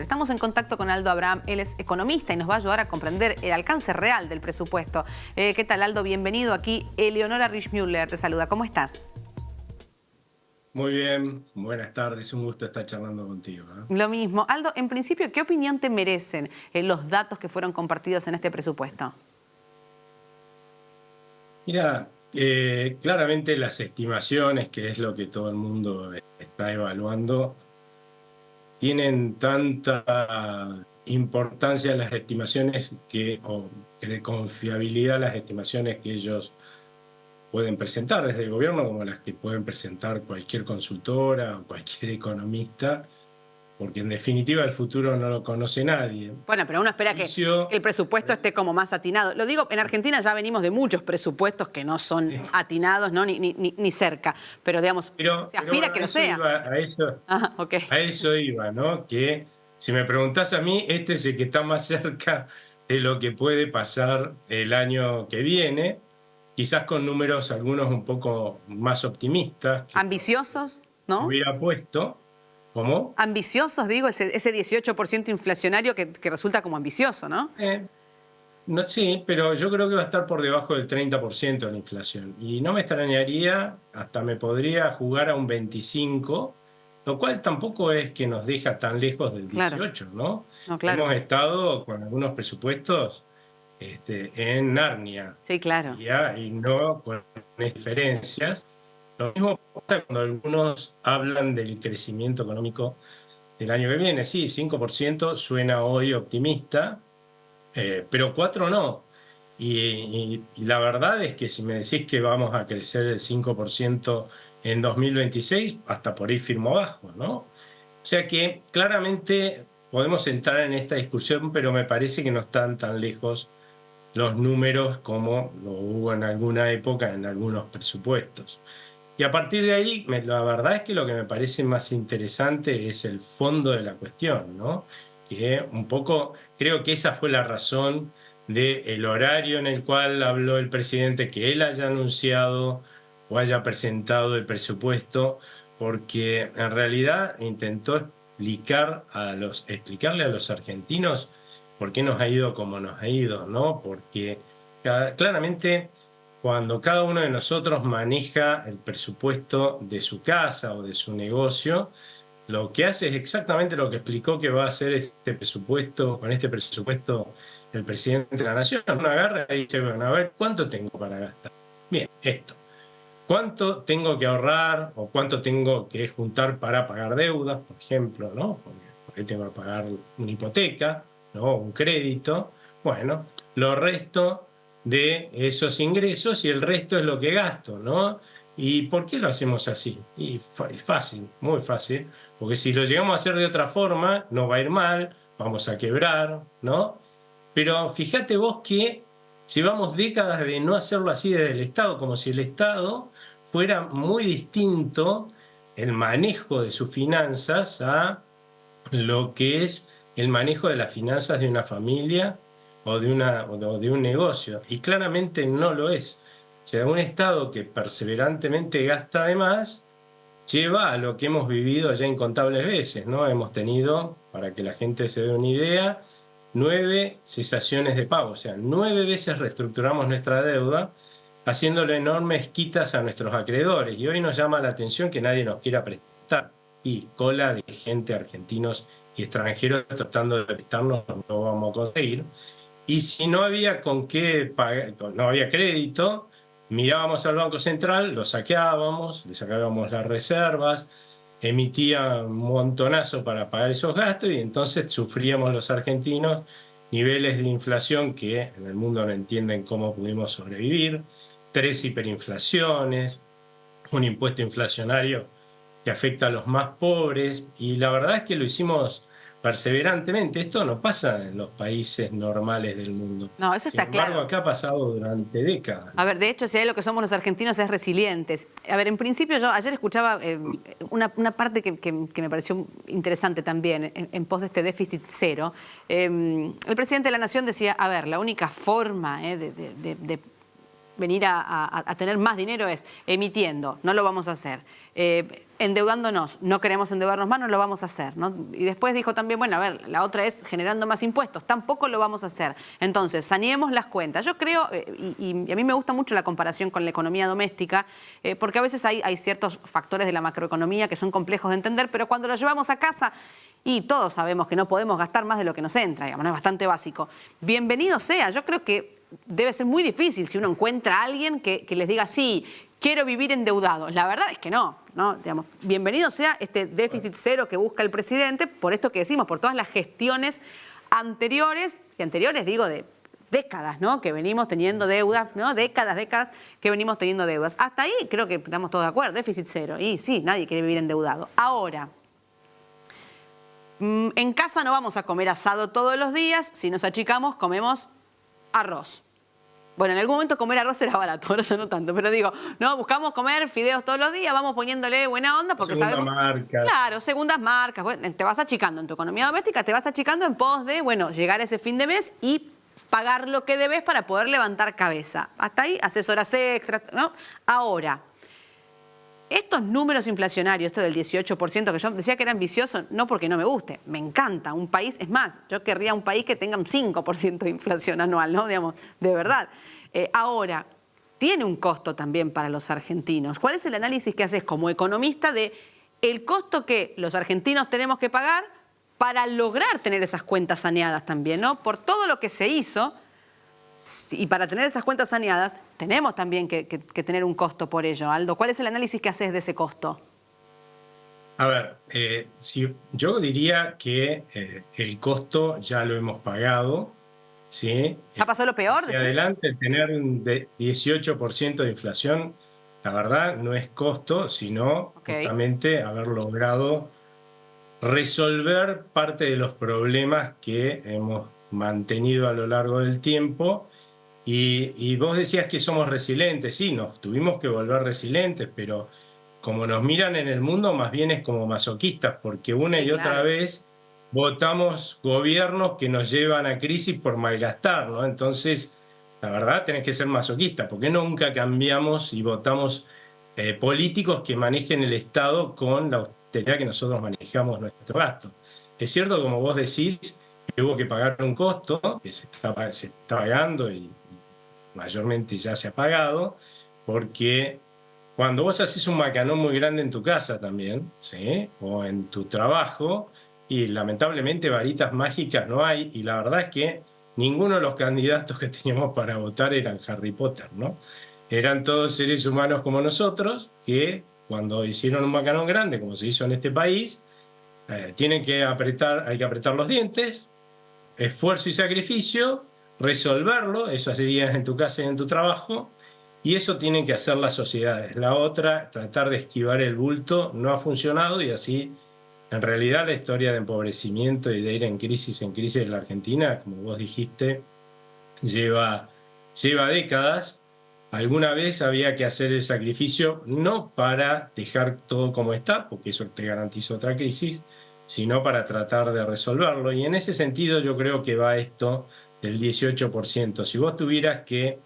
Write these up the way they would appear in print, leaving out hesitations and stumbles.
Estamos en contacto con Aldo Abraham, él es economista y nos va a ayudar a comprender el alcance real del presupuesto. ¿Qué tal, Aldo? Bienvenido aquí. Eleonora Richmüller te saluda. ¿Cómo estás? Muy bien, buenas tardes, un gusto estar charlando contigo, ¿eh? Lo mismo. Aldo, en principio, ¿qué opinión te merecen los datos que fueron compartidos en este presupuesto? Mira, claramente las estimaciones, que es lo que todo el mundo está evaluando, tienen tanta importancia las estimaciones o de confiabilidad las estimaciones que ellos pueden presentar desde el gobierno como las que pueden presentar cualquier consultora o cualquier economista, porque en definitiva el futuro no lo conoce nadie. Bueno, pero uno espera que el presupuesto esté como más atinado. Lo digo, en Argentina ya venimos de muchos presupuestos que no son atinados, ¿no? ni cerca. Pero, digamos, se aspira a que lo sea. A eso iba, ¿no? Que si me preguntás a mí, este es el que está más cerca de lo que puede pasar el año que viene, quizás con números algunos un poco más optimistas. Ambiciosos, ¿no? Hubiera puesto. ¿Cómo? Ambiciosos, digo, ese 18% inflacionario que resulta como ambicioso, ¿no? No, sí, pero yo creo que va a estar por debajo del 30% de la inflación. Y no me extrañaría, hasta me podría jugar a un 25%, lo cual tampoco es que nos deja tan lejos del 18%, ¿no? No, claro. Hemos estado con algunos presupuestos en Narnia. Sí, claro. Y no con diferencias. Lo mismo pasa cuando algunos hablan del crecimiento económico del año que viene. Sí, 5% suena hoy optimista, pero 4 no. Y la verdad es que si me decís que vamos a crecer el 5% en 2026, hasta por ahí firmo abajo, ¿no? O sea que claramente podemos entrar en esta discusión, pero me parece que no están tan lejos los números como lo hubo en alguna época en algunos presupuestos. Y a partir de ahí, la verdad es que lo que me parece más interesante es el fondo de la cuestión, ¿no? Que un poco, creo que esa fue la razón del horario en el cual habló el presidente, que él haya anunciado o haya presentado el presupuesto, porque en realidad intentó explicarle a los argentinos por qué nos ha ido como nos ha ido, ¿no? Porque claramente cuando cada uno de nosotros maneja el presupuesto de su casa o de su negocio, lo que hace es exactamente lo que explicó que va a hacer con este presupuesto el presidente de la Nación. Uno agarra y dice, bueno, a ver, ¿cuánto tengo para gastar? Bien, esto. ¿Cuánto tengo que ahorrar o cuánto tengo que juntar para pagar deudas, por ejemplo, ¿no? Porque tengo que pagar una hipoteca, ¿no? Un crédito. Bueno, lo resto de esos ingresos y el resto es lo que gasto, ¿no? ¿Y por qué lo hacemos así? Y es fácil, muy fácil, porque si lo llegamos a hacer de otra forma, nos va a ir mal, vamos a quebrar, ¿no? Pero fíjate vos que llevamos décadas de no hacerlo así desde el Estado, como si el Estado fuera muy distinto el manejo de sus finanzas a lo que es el manejo de las finanzas de una familia o de un negocio. Y claramente no lo es. O sea, un Estado que perseverantemente gasta de más lleva a lo que hemos vivido ya incontables veces, ¿no? Hemos tenido, para que la gente se dé una idea, 9 cesaciones de pago, o sea, 9 veces reestructuramos nuestra deuda, haciéndole enormes quitas a nuestros acreedores. Y hoy nos llama la atención que nadie nos quiera prestar. Y cola de gente, argentinos y extranjeros, tratando de prestarnos, no vamos a conseguir. Y si no había con qué pagar, no había crédito, mirábamos al Banco Central, lo saqueábamos, le sacábamos las reservas, emitía un montonazo para pagar esos gastos y entonces sufríamos los argentinos niveles de inflación que en el mundo no entienden cómo pudimos sobrevivir, 3 hiperinflaciones, un impuesto inflacionario que afecta a los más pobres, y la verdad es que lo hicimos perseverantemente. Esto no pasa en los países normales del mundo. No, eso está claro. Sin embargo, acá ha pasado durante décadas. A ver, de hecho, si hay lo que somos los argentinos es resilientes. A ver, en principio yo ayer escuchaba una parte que me pareció interesante también en pos de este déficit cero. El presidente de la Nación decía, a ver, la única forma de venir a tener más dinero es emitiendo, no lo vamos a hacer. Endeudándonos, no queremos endeudarnos más, no lo vamos a hacer, ¿no? Y después dijo también, bueno, a ver, la otra es generando más impuestos, tampoco lo vamos a hacer. Entonces, saneemos las cuentas. Yo creo, y a mí me gusta mucho la comparación con la economía doméstica, porque a veces hay ciertos factores de la macroeconomía que son complejos de entender, pero cuando los llevamos a casa, y todos sabemos que no podemos gastar más de lo que nos entra, digamos, ¿no? Es bastante básico. Bienvenido sea, yo creo que debe ser muy difícil si uno encuentra a alguien que les diga, sí, quiero vivir endeudado. La verdad es que no, digamos, bienvenido sea este déficit cero que busca el presidente, por esto que decimos, por todas las gestiones anteriores, digo de décadas, ¿no? Que venimos teniendo deudas, ¿no? Décadas que venimos teniendo deudas. Hasta ahí creo que estamos todos de acuerdo, déficit cero. Y sí, nadie quiere vivir endeudado. Ahora, en casa no vamos a comer asado todos los días, si nos achicamos comemos arroz. Bueno, en algún momento comer arroz era barato, ahora ya no tanto, pero digo, no, buscamos comer fideos todos los días, vamos poniéndole buena onda porque segunda sabemos... marca. Claro, segundas marcas. Bueno, te vas achicando en tu economía doméstica, te vas achicando en pos de, bueno, llegar a ese fin de mes y pagar lo que debes para poder levantar cabeza. Hasta ahí, haces horas extras, ¿no? Ahora, estos números inflacionarios, esto del 18%, que yo decía que era ambicioso, no porque no me guste, me encanta. Un país, es más, yo querría un país que tenga un 5% de inflación anual, ¿no? Digamos, de verdad. Ahora, tiene un costo también para los argentinos. ¿Cuál es el análisis que haces como economista de el costo que los argentinos tenemos que pagar para lograr tener esas cuentas saneadas también, ¿no? Por todo lo que se hizo, y para tener esas cuentas saneadas, tenemos también que tener un costo por ello. Aldo, ¿cuál es el análisis que haces de ese costo? A ver, yo diría que el costo ya lo hemos pagado, ¿sí? ¿Ya pasó lo peor? Hacia adelante, tener un 18% de inflación, la verdad, no es costo, sino justamente haber logrado resolver parte de los problemas que hemos mantenido a lo largo del tiempo. Y vos decías que somos resilientes, sí, nos tuvimos que volver resilientes, pero como nos miran en el mundo, más bien es como masoquistas, porque una y otra vez votamos gobiernos que nos llevan a crisis por malgastar, ¿no? Entonces, la verdad, tenés que ser masoquista, porque nunca cambiamos y votamos políticos que manejen el Estado con la austeridad que nosotros manejamos nuestro gasto. Es cierto, como vos decís, que hubo que pagar un costo, que se está pagando y mayormente ya se ha pagado, porque cuando vos haces un macanón muy grande en tu casa también, ¿sí? O en tu trabajo, y lamentablemente varitas mágicas no hay, y la verdad es que ninguno de los candidatos que teníamos para votar eran Harry Potter, ¿no? Eran todos seres humanos como nosotros, que cuando hicieron un macanón grande, como se hizo en este país, hay que apretar los dientes, esfuerzo y sacrificio, resolverlo, eso sería en tu casa y en tu trabajo, y eso tienen que hacer las sociedades. La otra, tratar de esquivar el bulto, no ha funcionado y así, en realidad, la historia de empobrecimiento y de ir en crisis de la Argentina, como vos dijiste, lleva décadas. Alguna vez había que hacer el sacrificio, no para dejar todo como está, porque eso te garantiza otra crisis, sino para tratar de resolverlo. Y en ese sentido yo creo que va esto del 18%. Si vos tuvieras que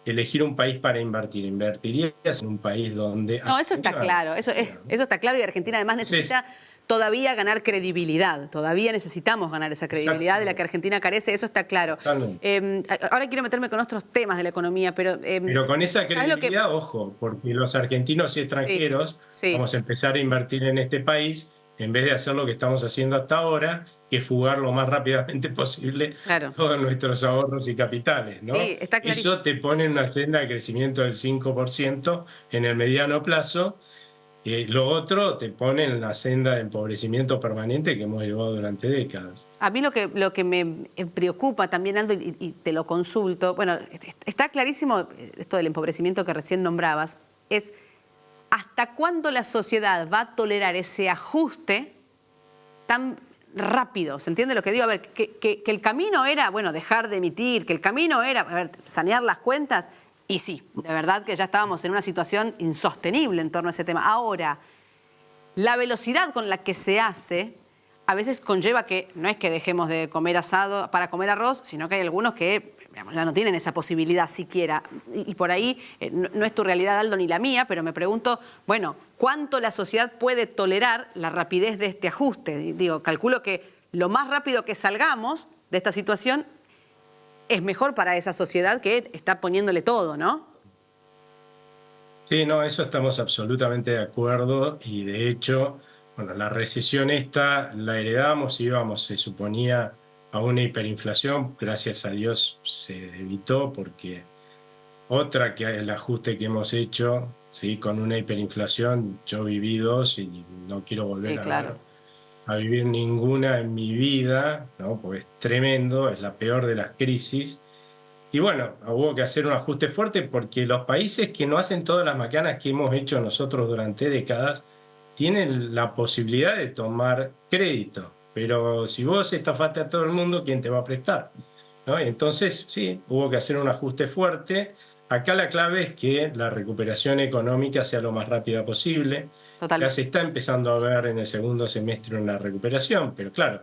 elegir un país para invertir, ¿invertirías en un país donde... No, eso está claro, eso está claro, y Argentina además necesita todavía ganar credibilidad, todavía necesitamos ganar esa credibilidad de la que Argentina carece, eso está claro. Ahora quiero meterme con otros temas de la economía, pero... pero con esa credibilidad, ojo, porque los argentinos y extranjeros vamos a empezar a invertir en este país en vez de hacer lo que estamos haciendo hasta ahora, que es fugar lo más rápidamente posible todos nuestros ahorros y capitales, ¿no? Sí, está clarísimo. Eso te pone en una senda de crecimiento del 5% en el mediano plazo. Lo otro te pone en la senda de empobrecimiento permanente que hemos llevado durante décadas. A mí lo que me preocupa también, Aldo, y te lo consulto, bueno, está clarísimo esto del empobrecimiento que recién nombrabas, es hasta cuándo la sociedad va a tolerar ese ajuste tan rápido. ¿Se entiende lo que digo? A ver, que el camino era, bueno, dejar de emitir, que el camino era, a ver, sanear las cuentas. Y sí, de verdad que ya estábamos en una situación insostenible en torno a ese tema. Ahora, la velocidad con la que se hace a veces conlleva que no es que dejemos de comer asado para comer arroz, sino que hay algunos que digamos, ya no tienen esa posibilidad siquiera. Y por ahí, no es tu realidad, Aldo, ni la mía, pero me pregunto, bueno, ¿cuánto la sociedad puede tolerar la rapidez de este ajuste? Digo, calculo que lo más rápido que salgamos de esta situación es mejor para esa sociedad que está poniéndole todo, ¿no? Sí, no, eso estamos absolutamente de acuerdo y de hecho, bueno, la recesión esta la heredamos y íbamos, se suponía, a una hiperinflación, gracias a Dios se evitó porque otra que el ajuste que hemos hecho, ¿sí? Con una hiperinflación, yo viví dos y no quiero volver Sí, claro. a vivir ninguna en mi vida, ¿no? Porque es tremendo, es la peor de las crisis. Y bueno, hubo que hacer un ajuste fuerte porque los países que no hacen todas las macanas que hemos hecho nosotros durante décadas tienen la posibilidad de tomar crédito. Pero si vos estafaste a todo el mundo, ¿quién te va a prestar? ¿No? Entonces, sí, hubo que hacer un ajuste fuerte. Acá la clave es que la recuperación económica sea lo más rápida posible. Ya Totalmente. se está empezando a ver en el segundo semestre una recuperación, pero claro,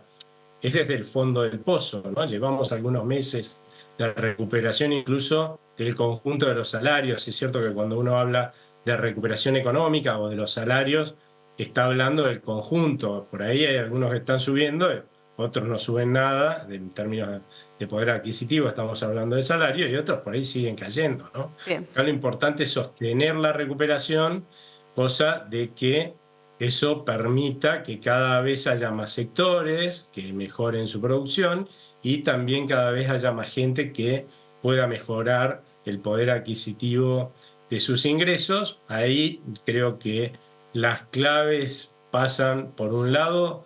es desde el fondo del pozo, ¿no? Llevamos algunos meses de recuperación incluso del conjunto de los salarios. Es cierto que cuando uno habla de recuperación económica o de los salarios, está hablando del conjunto. Por ahí hay algunos que están subiendo, otros no suben nada en términos de poder adquisitivo, estamos hablando de salario, y otros por ahí siguen cayendo, ¿no? Bien. Acá lo importante es sostener la recuperación, cosa de que eso permita que cada vez haya más sectores que mejoren su producción y también cada vez haya más gente que pueda mejorar el poder adquisitivo de sus ingresos. Ahí creo que las claves pasan, por un lado,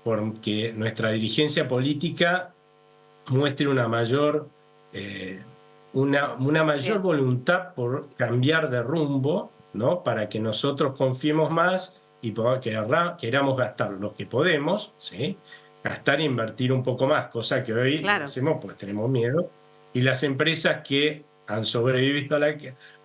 porque nuestra dirigencia política muestre una mayor Bien. voluntad por cambiar de rumbo, ¿no? Para que nosotros confiemos más y queramos gastar lo que podemos, ¿sí? Gastar e invertir un poco más, cosa que hoy no Claro. hacemos porque tenemos miedo. Y las empresas que han sobrevivido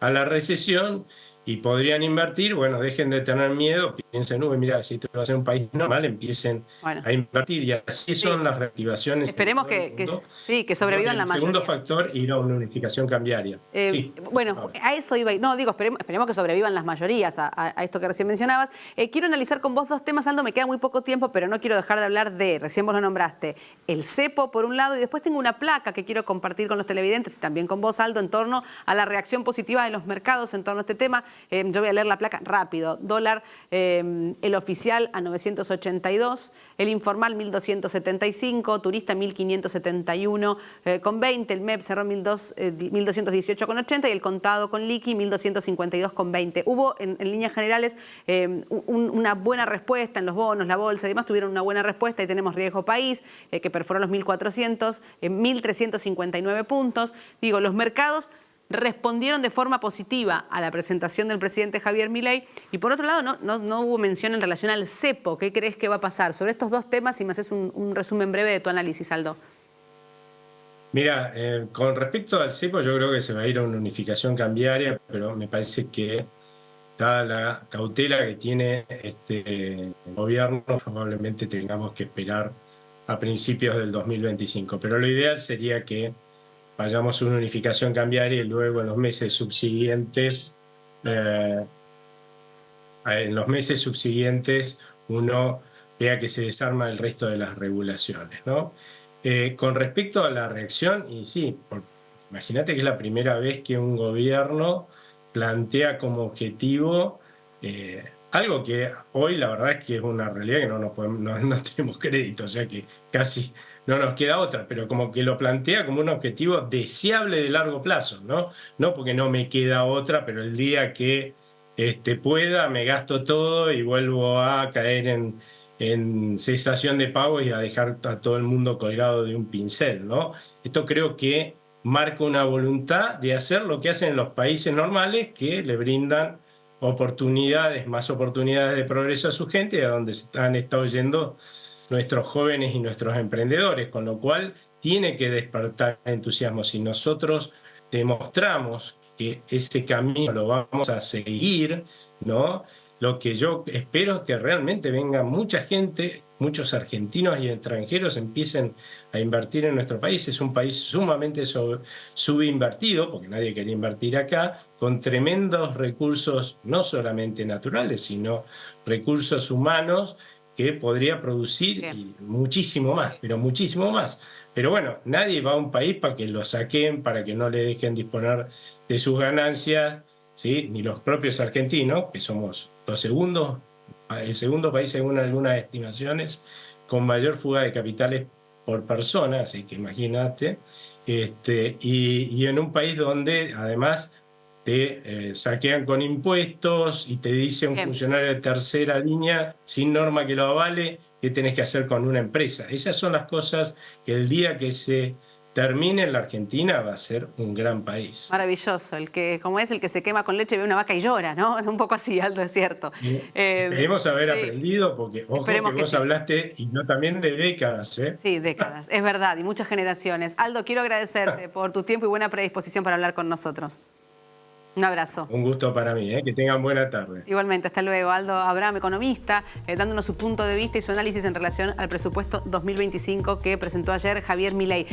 a la recesión y podrían invertir, bueno, dejen de tener miedo, piensen, uy, mira, si esto va a ser un país normal, empiecen Bueno, a invertir y así sí. son las reactivaciones en Esperemos todo el que mundo. sí, que sobrevivan la El segundo mayoría. factor, ir a una unificación cambiaria. Sí, Bueno, ahora. a eso iba. No, digo, esperemos que sobrevivan las mayorías a esto que recién mencionabas. Quiero analizar con vos dos temas, Aldo, me queda muy poco tiempo, pero no quiero dejar de hablar de, recién vos lo nombraste, el cepo por un lado, y después tengo una placa que quiero compartir con los televidentes y también con vos, Aldo, en torno a la reacción positiva de los mercados en torno a este tema. Yo voy a leer la placa rápido. Dólar, el oficial a 982, el informal 1.275, turista 1.571 con 20, el MEP cerró 1.218,80 y el contado con liqui 1.252,20. Hubo en líneas generales una buena respuesta en los bonos, la bolsa y demás tuvieron una buena respuesta y tenemos riesgo país que perforó los 1.400, 1.359 puntos. Digo, los mercados respondieron de forma positiva a la presentación del presidente Javier Milei y por otro lado no hubo mención en relación al cepo. ¿Qué crees que va a pasar? Sobre estos dos temas, si me haces un resumen breve de tu análisis, Aldo. Mira, con respecto al cepo, yo creo que se va a ir a una unificación cambiaria, pero me parece que, dada la cautela que tiene este gobierno, probablemente tengamos que esperar a principios del 2025. Pero lo ideal sería que vayamos a una unificación cambiaria y luego en los meses subsiguientes, uno vea que se desarma el resto de las regulaciones, ¿no? Con respecto a la reacción, y sí, imagínate que es la primera vez que un gobierno plantea como objetivo algo que hoy la verdad es que es una realidad que no tenemos crédito, o sea que casi no nos queda otra, pero como que lo plantea como un objetivo deseable de largo plazo, ¿no? No porque no me queda otra, pero el día que pueda me gasto todo y vuelvo a caer en cesación de pagos y a dejar a todo el mundo colgado de un pincel, ¿no? Esto creo que marca una voluntad de hacer lo que hacen los países normales que le brindan más oportunidades de progreso a su gente y a donde han estado yendo nuestros jóvenes y nuestros emprendedores, con lo cual tiene que despertar entusiasmo. Si nosotros demostramos que ese camino lo vamos a seguir, ¿no? Lo que yo espero es que realmente venga mucha gente, muchos argentinos y extranjeros empiecen a invertir en nuestro país. Es un país sumamente subinvertido, porque nadie quería invertir acá, con tremendos recursos, no solamente naturales, sino recursos humanos que podría producir y muchísimo más, pero muchísimo más. Pero bueno, nadie va a un país para que lo saquen, para que no le dejen disponer de sus ganancias, ¿sí? Ni los propios argentinos, que somos el segundo país según algunas estimaciones, con mayor fuga de capitales por persona, así que imagínate, y en un país donde además te saquean con impuestos y te dice un funcionario de tercera línea, sin norma que lo avale, qué tenés que hacer con una empresa. Esas son las cosas que el día que se termine en la Argentina va a ser un gran país. Maravilloso, el que, como es, el que se quema con leche ve una vaca y llora, ¿no? Un poco así, Aldo, es cierto. Sí. Esperemos haber aprendido, porque ojo, que vos hablaste, y no también de décadas, ¿eh? Sí, décadas, es verdad, y muchas generaciones. Aldo, quiero agradecerte por tu tiempo y buena predisposición para hablar con nosotros. Un abrazo. Un gusto para mí, que tengan buena tarde. Igualmente, hasta luego. Aldo Abraham, economista, dándonos su punto de vista y su análisis en relación al presupuesto 2025 que presentó ayer Javier Milei.